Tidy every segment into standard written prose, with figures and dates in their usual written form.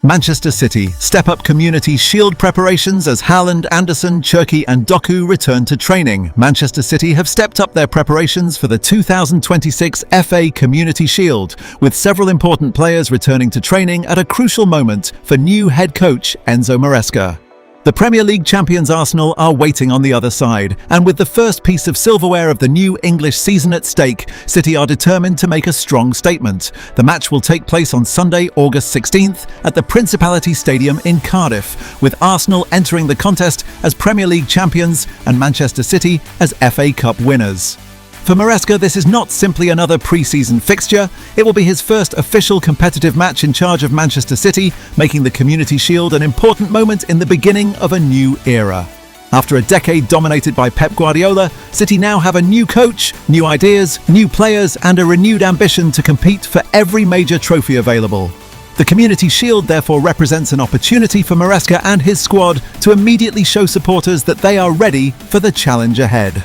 Manchester City step up Community Shield preparations as Haaland, Anderson, Cherki and Doku return to training. Manchester City have stepped up their preparations for the 2026 FA Community Shield, with several important players returning to training at a crucial moment for new head coach Enzo Maresca. The Premier League champions Arsenal are waiting on the other side, and with the first piece of silverware of the new English season at stake, City are determined to make a strong statement. The match will take place on Sunday, August 16th at the Principality Stadium in Cardiff, with Arsenal entering the contest as Premier League champions and Manchester City as FA Cup winners. For Maresca, this is not simply another pre-season fixture. It will be his first official competitive match in charge of Manchester City, making the Community Shield an important moment in the beginning of a new era. After a decade dominated by Pep Guardiola, City now have a new coach, new ideas, new players, and a renewed ambition to compete for every major trophy available. The Community Shield therefore represents an opportunity for Maresca and his squad to immediately show supporters that they are ready for the challenge ahead.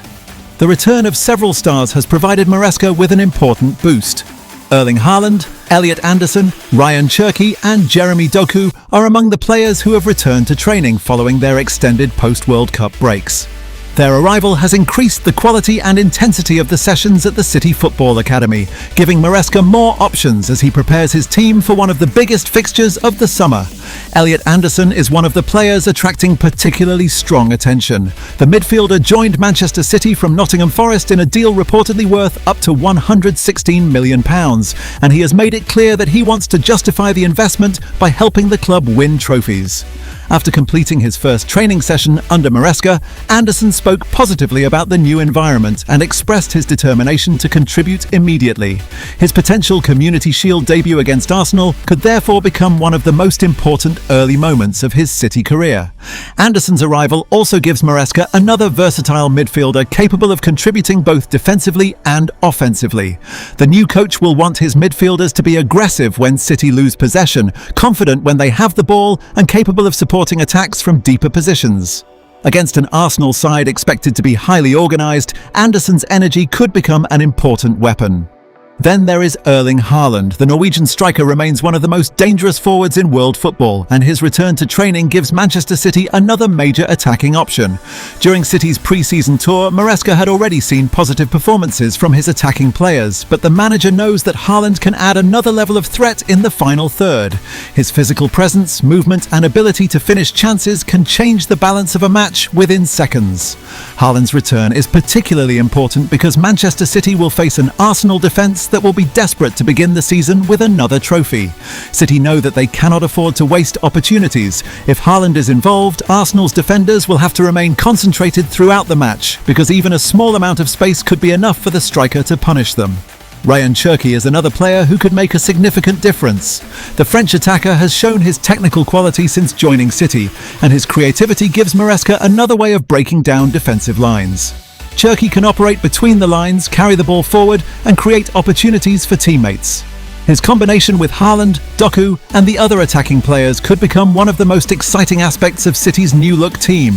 The return of several stars has provided Maresca with an important boost. Erling Haaland, Elliott Anderson, Ryan Cherki and Jeremy Doku are among the players who have returned to training following their extended post-World Cup breaks. Their arrival has increased the quality and intensity of the sessions at the City Football Academy, giving Maresca more options as he prepares his team for one of the biggest fixtures of the summer. Elliott Anderson is one of the players attracting particularly strong attention. The midfielder joined Manchester City from Nottingham Forest in a deal reportedly worth up to £116 million, and he has made it clear that he wants to justify the investment by helping the club win trophies. After completing his first training session under Maresca, Anderson spoke positively about the new environment and expressed his determination to contribute immediately. His potential Community Shield debut against Arsenal could therefore become one of the most important early moments of his City career. Anderson's arrival also gives Maresca another versatile midfielder capable of contributing both defensively and offensively. The new coach will want his midfielders to be aggressive when City lose possession, confident when they have the ball, and capable of supporting attacks from deeper positions. Against an Arsenal side expected to be highly organised, Anderson's energy could become an important weapon. Then there is Erling Haaland. The Norwegian striker remains one of the most dangerous forwards in world football, and his return to training gives Manchester City another major attacking option. During City's pre-season tour, Maresca had already seen positive performances from his attacking players, but the manager knows that Haaland can add another level of threat in the final third. His physical presence, movement and ability to finish chances can change the balance of a match within seconds. Haaland's return is particularly important because Manchester City will face an Arsenal defence that will be desperate to begin the season with another trophy. City know that they cannot afford to waste opportunities. If Haaland is involved, Arsenal's defenders will have to remain concentrated throughout the match, because even a small amount of space could be enough for the striker to punish them. Ryan Cherki is another player who could make a significant difference. The French attacker has shown his technical quality since joining City, and his creativity gives Maresca another way of breaking down defensive lines. Cherki can operate between the lines, carry the ball forward and create opportunities for teammates. His combination with Haaland, Doku and the other attacking players could become one of the most exciting aspects of City's new-look team.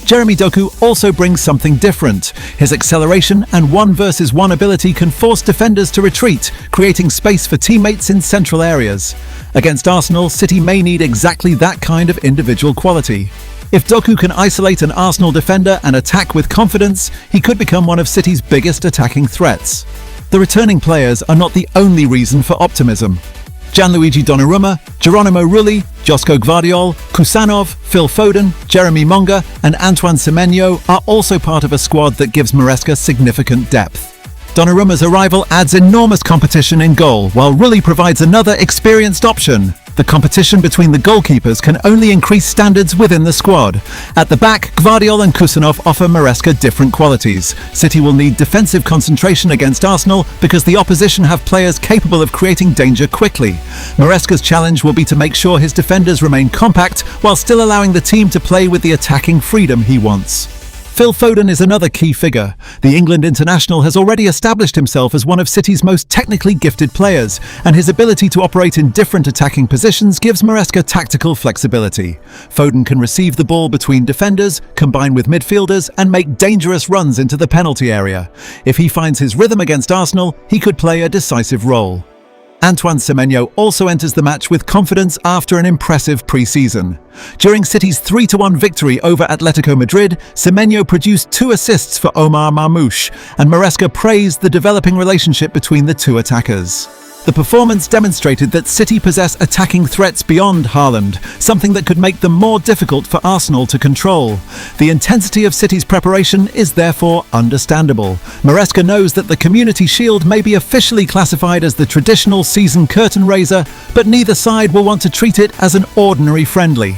Jeremy Doku also brings something different. His acceleration and 1-versus-1 ability can force defenders to retreat, creating space for teammates in central areas. Against Arsenal, City may need exactly that kind of individual quality. If Doku can isolate an Arsenal defender and attack with confidence, he could become one of City's biggest attacking threats. The returning players are not the only reason for optimism. Gianluigi Donnarumma, Geronimo Rulli, Josko Gvardiol, Kusanov, Phil Foden, Jeremy Monga and Antoine Semenyo are also part of a squad that gives Maresca significant depth. Donnarumma's arrival adds enormous competition in goal, while Rulli provides another experienced option. The competition between the goalkeepers can only increase standards within the squad. At the back, Gvardiol and Kusanov offer Maresca different qualities. City will need defensive concentration against Arsenal because the opposition have players capable of creating danger quickly. Maresca's challenge will be to make sure his defenders remain compact while still allowing the team to play with the attacking freedom he wants. Phil Foden is another key figure. The England international has already established himself as one of City's most technically gifted players, and his ability to operate in different attacking positions gives Maresca tactical flexibility. Foden can receive the ball between defenders, combine with midfielders, and make dangerous runs into the penalty area. If he finds his rhythm against Arsenal, he could play a decisive role. Antoine Semenyo also enters the match with confidence after an impressive pre-season. During City's 3-1 victory over Atletico Madrid, Semenyo produced 2 assists for Omar Marmoush, and Maresca praised the developing relationship between the two attackers. The performance demonstrated that City possess attacking threats beyond Haaland, something that could make them more difficult for Arsenal to control. The intensity of City's preparation is therefore understandable. Maresca knows that the Community Shield may be officially classified as the traditional season curtain raiser, but neither side will want to treat it as an ordinary friendly.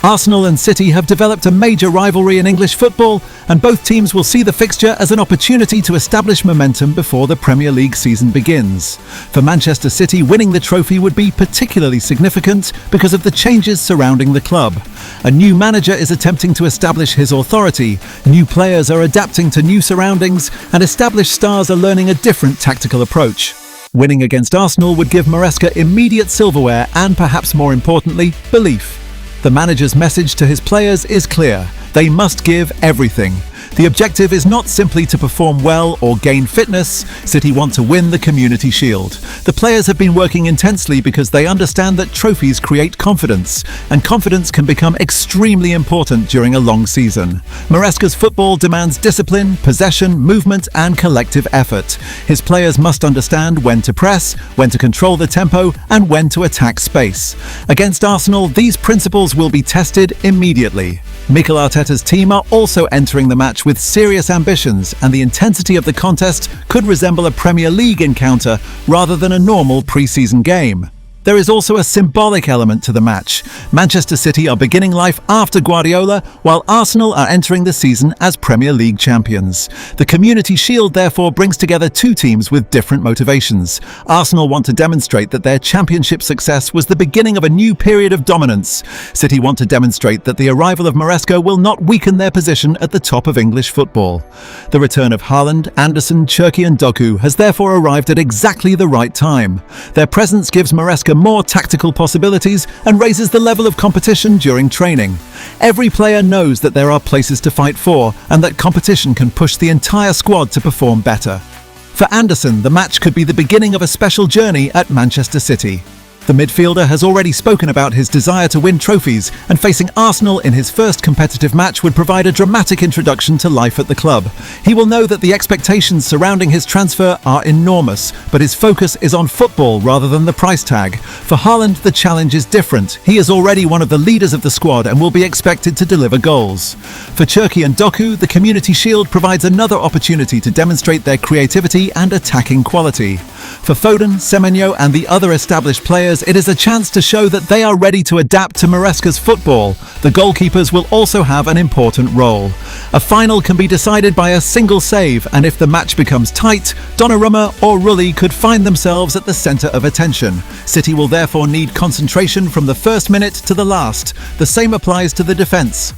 Arsenal and City have developed a major rivalry in English football, and both teams will see the fixture as an opportunity to establish momentum before the Premier League season begins. For Manchester City, winning the trophy would be particularly significant because of the changes surrounding the club. A new manager is attempting to establish his authority, new players are adapting to new surroundings, and established stars are learning a different tactical approach. Winning against Arsenal would give Maresca immediate silverware and, perhaps more importantly, belief. The manager's message to his players is clear. They must give everything. The objective is not simply to perform well or gain fitness. City want to win the Community Shield. The players have been working intensely because they understand that trophies create confidence, and confidence can become extremely important during a long season. Maresca's football demands discipline, possession, movement, and collective effort. His players must understand when to press, when to control the tempo, and when to attack space. Against Arsenal, these principles will be tested immediately. Mikel Arteta's team are also entering the match with serious ambitions, and the intensity of the contest could resemble a Premier League encounter rather than a normal pre-season game. There is also a symbolic element to the match. Manchester City are beginning life after Guardiola, while Arsenal are entering the season as Premier League champions. The Community Shield therefore brings together two teams with different motivations. Arsenal want to demonstrate that their championship success was the beginning of a new period of dominance. City want to demonstrate that the arrival of Maresca will not weaken their position at the top of English football. The return of Haaland, Anderson, Cherki and Doku has therefore arrived at exactly the right time. Their presence gives Maresca more tactical possibilities and raises the level of competition during training. Every player knows that there are places to fight for and that competition can push the entire squad to perform better. For Anderson, the match could be the beginning of a special journey at Manchester City. The midfielder has already spoken about his desire to win trophies, and facing Arsenal in his first competitive match would provide a dramatic introduction to life at the club. He will know that the expectations surrounding his transfer are enormous, but his focus is on football rather than the price tag. For Haaland, the challenge is different. He is already one of the leaders of the squad and will be expected to deliver goals. For Cherki and Doku, the Community Shield provides another opportunity to demonstrate their creativity and attacking quality. For Foden, Semenyo and the other established players, it is a chance to show that they are ready to adapt to Maresca's football. The goalkeepers will also have an important role. A final can be decided by a single save, and if the match becomes tight, Donnarumma or Rulli could find themselves at the centre of attention. City will therefore need concentration from the first minute to the last. The same applies to the defence.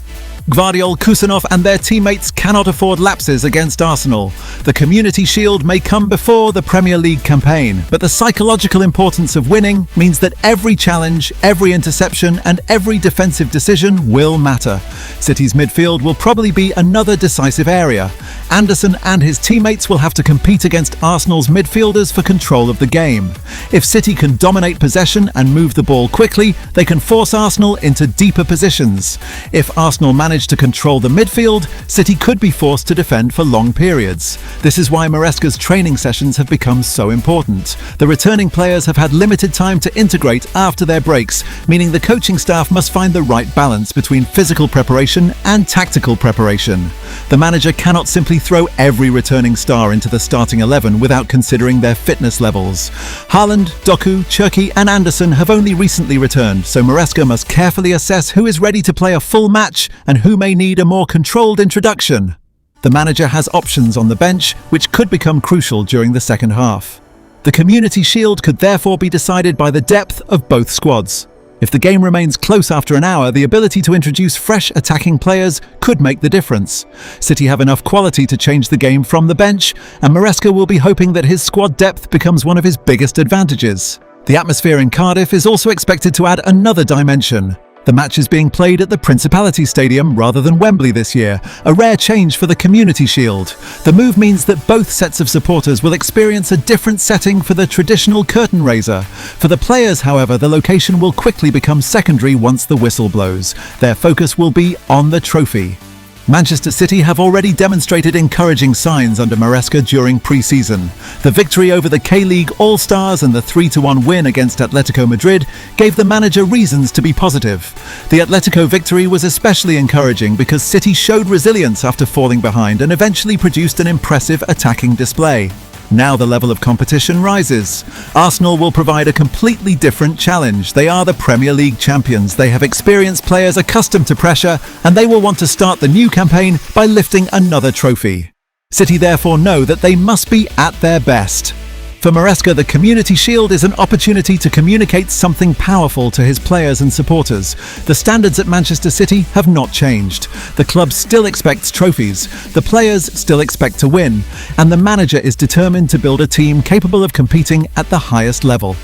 Gvardiol, Kusanov and their teammates cannot afford lapses against Arsenal. The Community Shield may come before the Premier League campaign, but the psychological importance of winning means that every challenge, every interception and every defensive decision will matter. City's midfield will probably be another decisive area. Anderson and his teammates will have to compete against Arsenal's midfielders for control of the game. If City can dominate possession and move the ball quickly, they can force Arsenal into deeper positions. If Arsenal manage to control the midfield, City could be forced to defend for long periods. This is why Maresca's training sessions have become so important. The returning players have had limited time to integrate after their breaks, meaning the coaching staff must find the right balance between physical preparation and tactical preparation. The manager cannot simply throw every returning star into the starting 11 without considering their fitness levels. Haaland, Doku, Cherki and Anderson have only recently returned, so Maresca must carefully assess who is ready to play a full match and who may need a more controlled introduction. The manager has options on the bench, which could become crucial during the second half. The Community Shield could therefore be decided by the depth of both squads. If the game remains close after an hour, the ability to introduce fresh attacking players could make the difference. City have enough quality to change the game from the bench, and Maresca will be hoping that his squad depth becomes one of his biggest advantages. The atmosphere in Cardiff is also expected to add another dimension. The match is being played at the Principality Stadium rather than Wembley this year, a rare change for the Community Shield. The move means that both sets of supporters will experience a different setting for the traditional curtain raiser. For the players, however, the location will quickly become secondary once the whistle blows. Their focus will be on the trophy. Manchester City have already demonstrated encouraging signs under Maresca during pre-season. The victory over the K-League All-Stars and the 3-1 win against Atletico Madrid gave the manager reasons to be positive. The Atletico victory was especially encouraging because City showed resilience after falling behind and eventually produced an impressive attacking display. Now the level of competition rises. Arsenal will provide a completely different challenge. They are the Premier League champions. They have experienced players accustomed to pressure, and they will want to start the new campaign by lifting another trophy. City therefore know that they must be at their best. For Maresca, the Community Shield is an opportunity to communicate something powerful to his players and supporters. The standards at Manchester City have not changed. The club still expects trophies, the players still expect to win, and the manager is determined to build a team capable of competing at the highest level.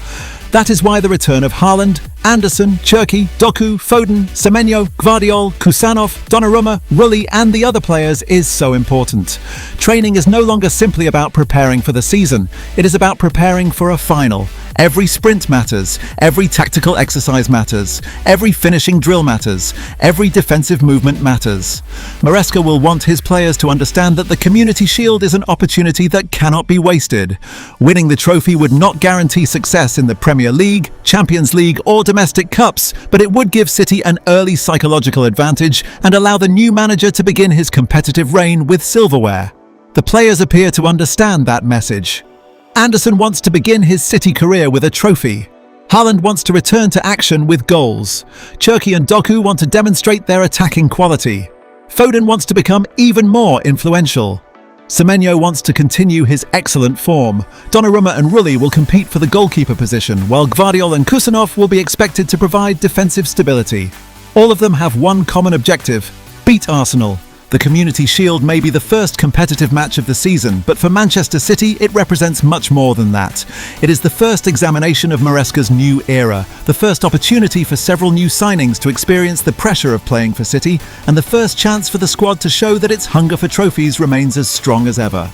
That is why the return of Haaland, Anderson, Cherki, Doku, Foden, Semenyo, Gvardiol, Kusanov, Donnarumma, Rulli and the other players is so important. Training is no longer simply about preparing for the season, it is about preparing for a final. Every sprint matters, every tactical exercise matters, every finishing drill matters, every defensive movement matters. Maresca will want his players to understand that the Community Shield is an opportunity that cannot be wasted. Winning the trophy would not guarantee success in the Premier League, Champions League or domestic cups, but it would give City an early psychological advantage and allow the new manager to begin his competitive reign with silverware. The players appear to understand that message. Anderson wants to begin his City career with a trophy. Haaland wants to return to action with goals. Cherki and Doku want to demonstrate their attacking quality. Foden wants to become even more influential. Semenyo wants to continue his excellent form. Donnarumma and Rulli will compete for the goalkeeper position, while Gvardiol and Kusanov will be expected to provide defensive stability. All of them have one common objective: beat Arsenal. The Community Shield may be the first competitive match of the season, but for Manchester City it represents much more than that. It is the first examination of Maresca's new era, the first opportunity for several new signings to experience the pressure of playing for City, and the first chance for the squad to show that its hunger for trophies remains as strong as ever.